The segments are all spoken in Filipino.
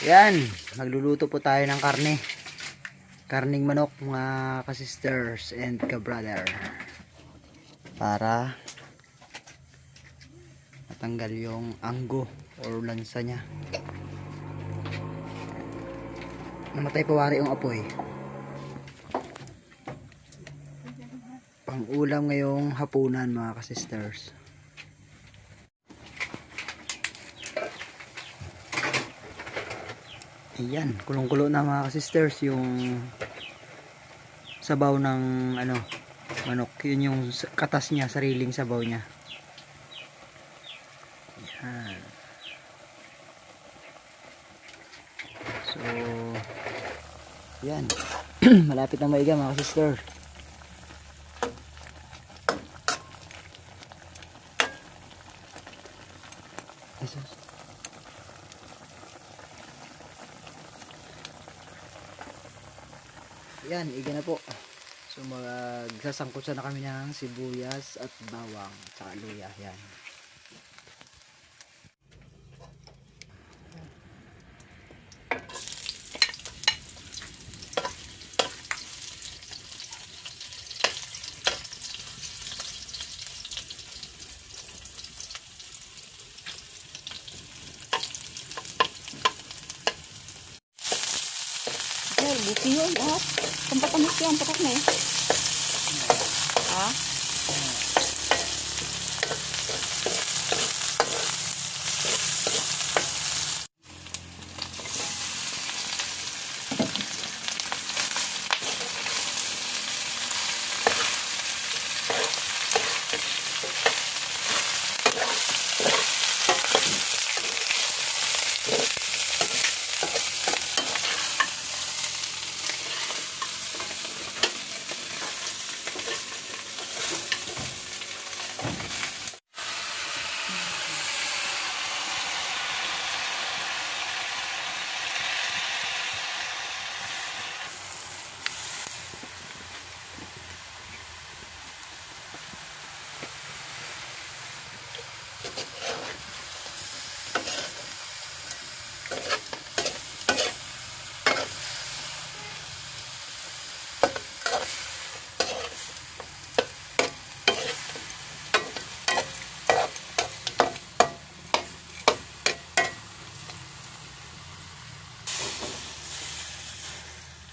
Yan, magluluto po tayo ng karne. Karning manok mga ka-sisters and ka-brother. Para matanggal yung anggo or lansa niya. Namatay pa wari yung apoy. Pang ulam ngayong hapunan mga ka-sisters. Ayan, kulong-kulo na mga ka-sisters yung sabaw ng manok. Yun yung katas niya, sariling sabaw niya. Ayan. So, yan. Malapit na maiga mga ka-sister. Yan, iga na po. So magsasangkot na kami ng sibuyas at bawang at luya. Yan. Sir, buti yun. Oh, tamis yan. Patak na eh. Ha?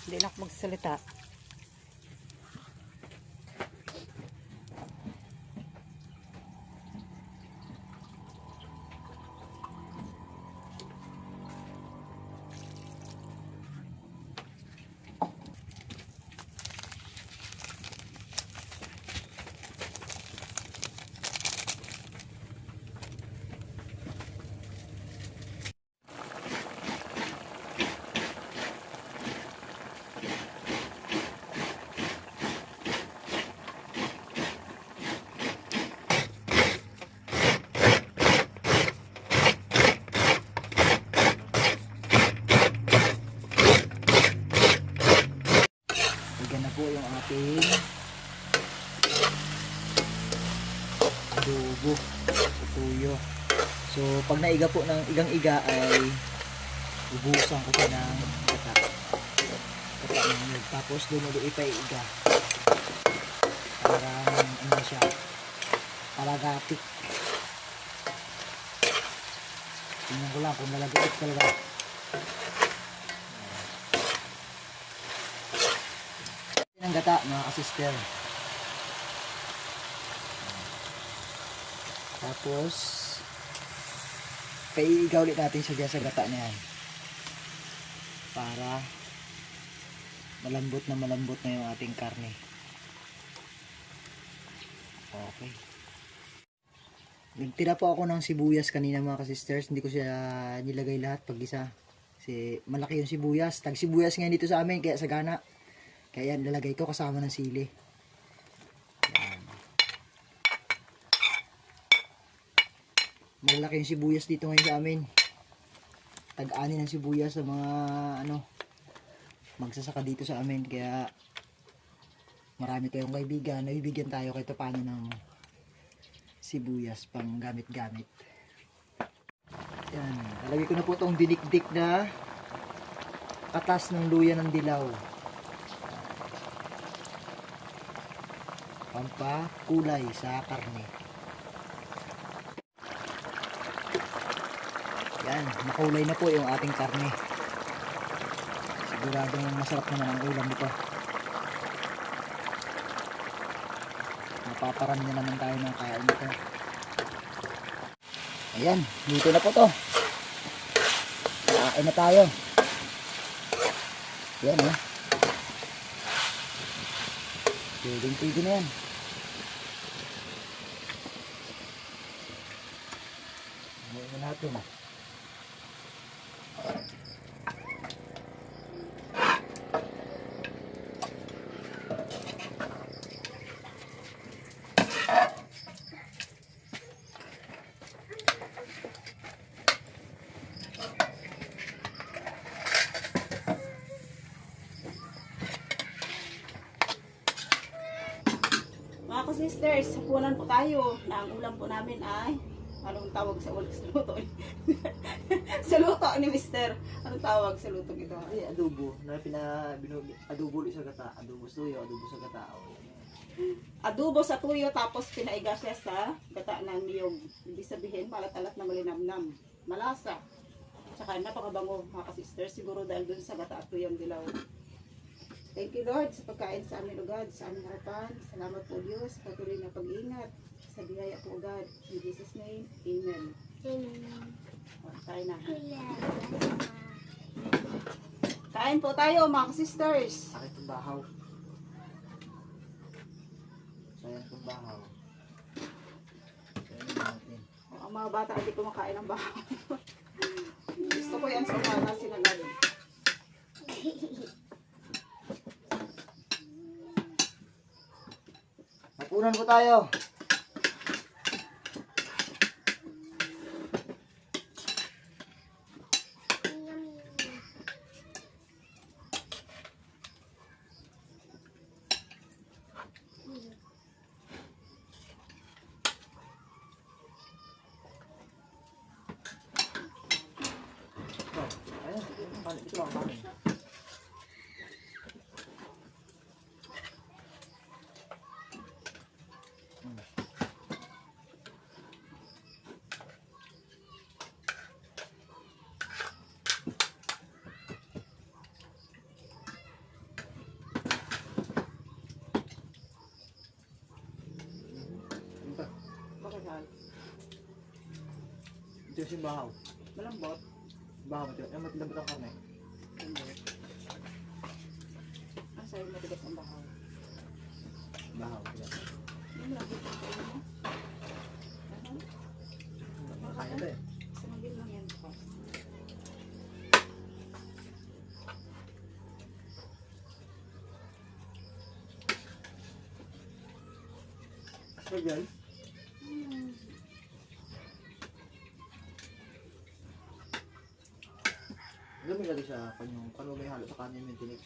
Hindi na ako magsalita. Iga na po yung ating adobo, tuyo. So pag naiga po ng igang-iga ay ubusan ko pa ng gata. Gata ng nyug. Tapos doon ulit ipaiga. Para siya, palagatik. Tingnan ko lang kung nalagatik talaga. Yan ang gata mga ka-sister. Tapos paiigaw ulit natin siya dyan sa gata na yan. Para malambot na yung ating karne. Okay. Nagtira po ako ng sibuyas kanina mga ka-sisters. Hindi ko siya nilagay lahat pag isa. Kasi malaki yung sibuyas. Tag sibuyas ngayon dito sa amin kaya sagana. Kaya yan lalagay ko kasama ng sili. Yan. Malaki yung sibuyas dito ngayon sa amin. Tag-ani ng sibuyas sa mga magsasaka dito sa amin. Kaya marami tayong kaibigan. Nabibigyan tayo kahit paano ng sibuyas pang gamit-gamit. Yan. Nalagay ko na po itong dinikdik na katas ng luya ng dilaw. Pampakulay sa karne. Yan, makulay na po yung ating karne. Siguradong masarap naman ang ulam nito. Mapaparami na naman tayo ng kain nito. Ayan, dito na po to. Kain na tayo. Ayan eh. Pwede na yan. Ayan na natin. Mga ka-sisters, hapunan po tayo na ang ulam po namin ay anong tawag sa ulam sa luto? Sa luto ni Mister. Anong tawag sa luto ito? Ay, adobo. Adobo ulit sa gata. Adobo suyo, adobo sa gata. Adobo sa tuyo tapos pinaiga siya sa gata ng niyog. Ibig sabihin, malat-alat na malinamnam. Malasa. Tsaka napakabango mga ka-sisters. Siguro dahil dun sa gata at tuyong dilaw. Thank you Lord sa pagkain sa amin o God, sa aming harapan. Salamat po Diyos sa patuloy na pag-iingat. Sa biyaya po o God. In Jesus' name, Amen. O, tayo na. Kain po tayo mga ka-sisters. Akin itong bahaw. Sayang itong bahaw. Sayang natin. O, ang mga bata hindi kumakain ng bahaw. Gusto ko yan sa umaga sinagad. Hapunan po tayo. Ayan, ito lang kanin. Bakit hal? Ito yung bahaw. Malambot. Bahaw ito. Yung matilambot ang karne. Malambot. Ang sa'yo matigas ang bahaw. Bahaw. Ito. Yung malambot ang kain mo. Makakaya ito eh. Sumagin lang yan po. So guys, alam mo lagi sa kanyang paano may halo sa kanin yung tinik.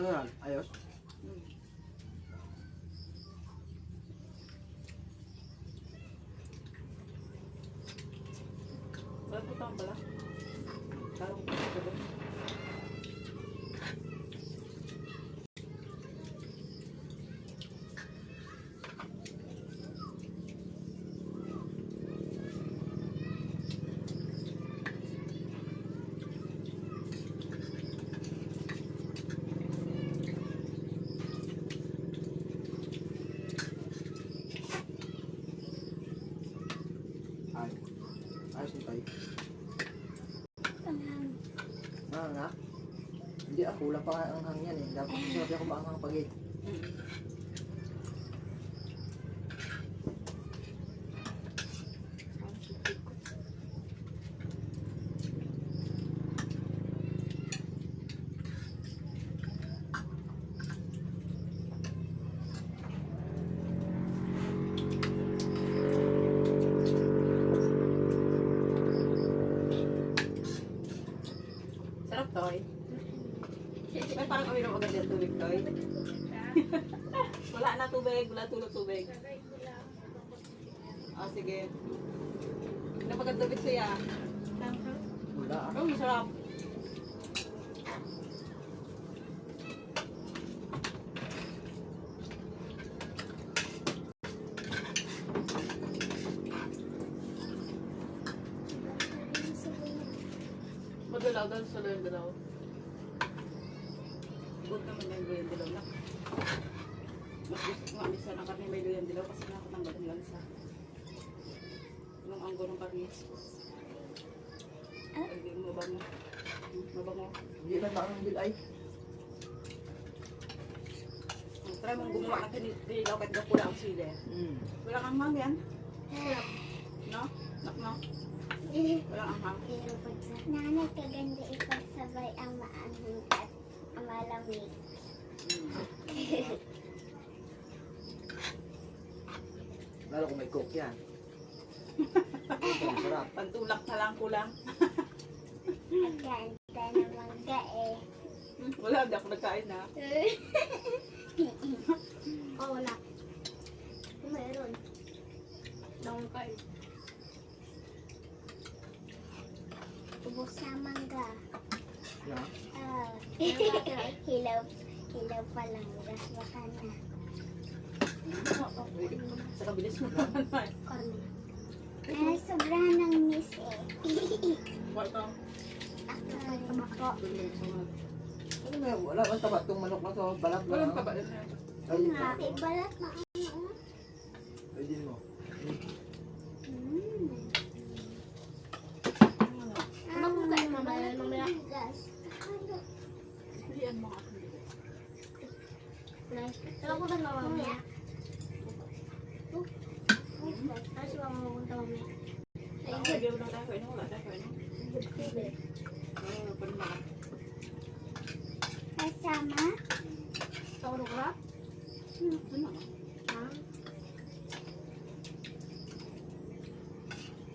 Ano yan? Ayos? Ba't putang pala? Tarong pa sa doon. Ayos ni tayo. Nga. Hindi ako, wala pa ang hangyan eh. Dapat sabi ako maanghang pag eh. Uminom agad yung tubig, Toy. Wala na tubig, wala tulog tubig. Ah, sige. Inom agad tubig siya. Wala. Oh, masarap. Madalaw daw sa loyang dalaw. Good naman yung loyang dalaw na. Mas gusto ko nga alisa ng karne may loyang dalaw kasi nakatanggal yung alisa. Yung anggo ng karne. Ay, di mabango. Mabango. Hindi na maanong bilay. Try mong gumawa ng kinilaw kahit gapula ang sili. Walang anghang yan. No? No? Walang anghang. Pero pag sa nanay kaganda ipagsabay ang maanghang at ang malamig. Lalo kung may coke yan. Sarap. Pantulak na lang kulang. Ang ganda ng mangga eh. Wala, hindi ako nagkain na. Oh, wala. Mayroon. Nangkain. Ubus na mangga. Yeah. Ah, hilaw. Hilaw pa lang. Gas baka na. Sa kabilis mo naman. Corny. Ay, sobrahan ng miss eh. Wala. Ako. Ano nga, wala bang taba itong manok na to? Balat lang. Walang kaba. Ay, Ay, balat na ano. pwede mo. Ano po kayo mamaya? Gas. Hindi ang mga aking dito. Ano po kayo mamaya? Ano siya mamunta mamaya? Ang lagyan mo lang tayo. Ano wala tayo? Ano pa naman? Kasama? Tawag ko ba? Ano?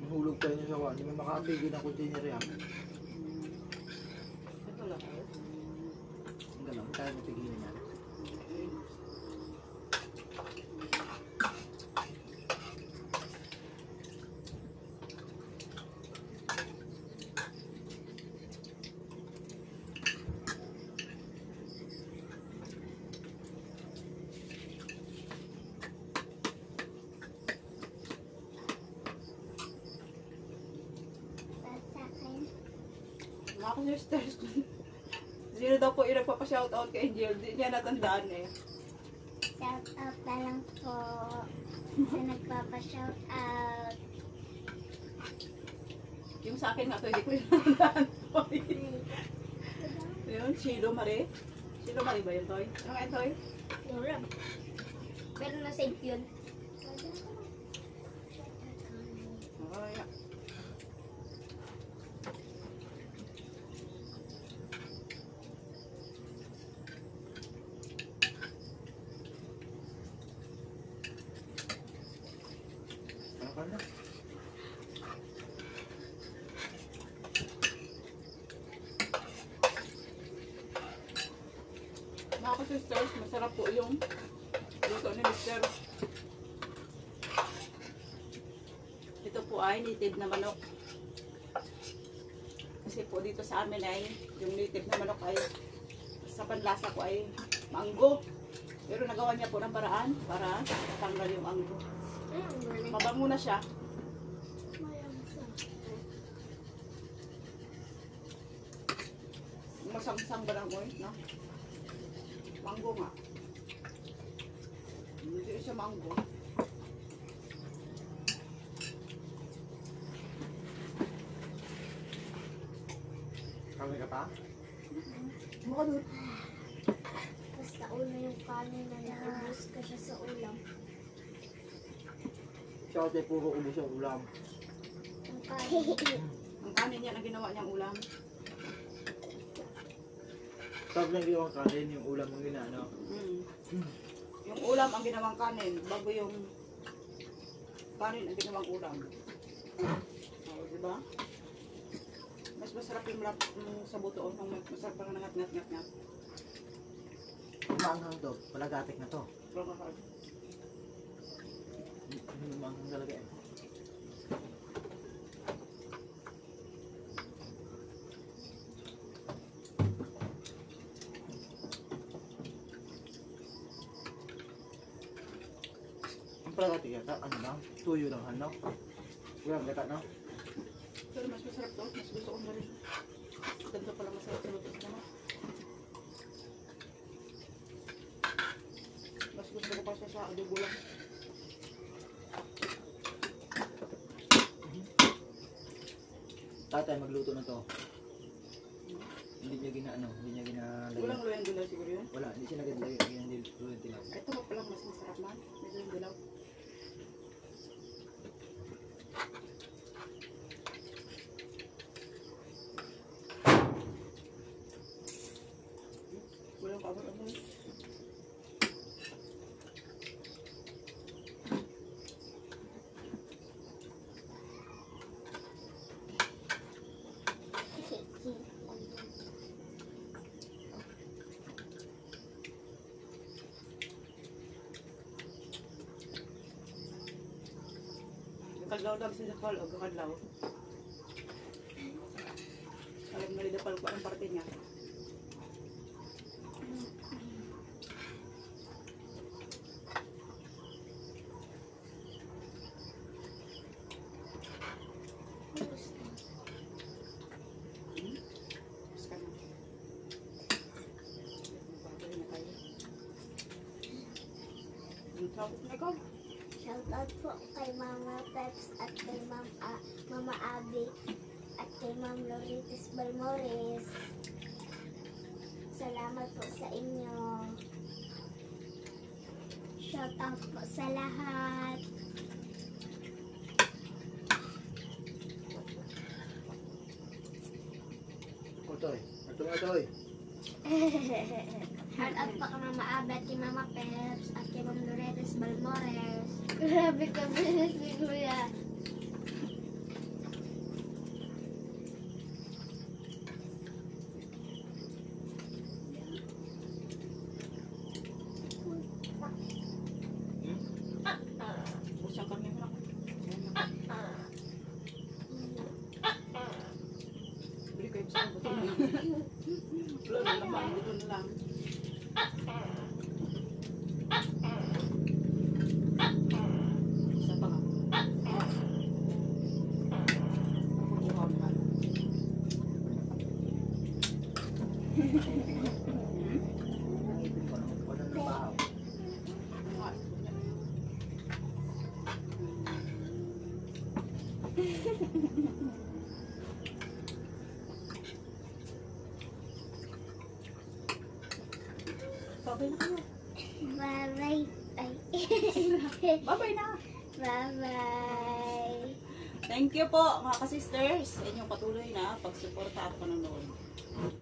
Mahulog tayo niya sa wan. Hindi mo makapigil ng container yan. Ito lang tayo. Ang gano'n, tayo mapigilin yan. Sasakin. Mga ka-sisters ko. Sino daw po yung nagpapa-shoutout kay Angel? Di niya natandaan eh. Shout out na lang po sa nagpapa-shout out. Yung sa akin nga to, hindi ko yung natandaan. Yun, Chilo Marie. Chilo Marie ba yun, Toy? Ano nga yun, Toy? Wala. Pero na-save yun. Oh, yeah. Ano ka na? Mga ka-sisters, masarap po yung luto ni Mr. Ito po ay native na manok. Kasi po dito sa amin ay yung native na manok ay sa panlasa ko ay manggo. Pero nagawa niya po ng paraan para matanggal yung manggo. Mabango na siya. Masang-sang ba lang no? Manggo nga. Hindi siya manggo. Kami ka pa? Mukha doon. Basta ulo yung kanin na naubos ka siya sa ulam. Siya tayo puro ubos ang ulam. Ang kanin. Ang kanin niya na ginawa niyang ulam. Sabi lang yung kanin, yung ulam ang ginano. Yung ulam ang ginawang kanin, bago yung kanin ang ginawang ulam. O, diba? Mas masarap yung sa buto, masarap pang nangat-ngat-ngat-ngat. maanghang to. Palagatik na to. Pero mahal. Hindi maanghang talaga eh. Ang palagatik yata, ano lang? Tuyo lang, ano? Walang gata, no? Pero mas masarap to. Mas gusto ko na rin. Ganito pala masarap sa luto ko. Mas gusto ko pa siya sa adobo lang. Tatay magluto na to. Hindi niya ginaano, hindi niya ginalagay. Walang loyang dilaw siguro yun. Wala, hindi siya naglagay ng dilaw. Ito pa palang mas masarap man. Medyo yung dilaw. Walang kaabot-abot. Kadlaw lang sila call o kadlaw. Alam na rin pal ang parte niya. Tapos ka na. Bagoy na tayo. Ang traffic na ikaw. Shoutout po kay Mama Peps at kay Mama Abby at kay Ma'am Loritis Balmores. Salamat po sa inyo. Shoutout po sa lahat. Otoy, otoy. Shoutout po kay Mama Abby at kay Mama Peps at kay Ma'am Loritis Balmores. Grabe ka bilis ni Kuya. Busang kami mo lang. Bili kayo sa buto na. Wala na naman, buto na lang. Isa pa nga. Makukuha mo ka. Nangipin ko, no? Wala na bahaw. Babay na kayo. Bye-bye. Ay. Babay na. Bye-bye. Thank you po mga ka-sisters sa inyong patuloy na pagsuporta at panonood.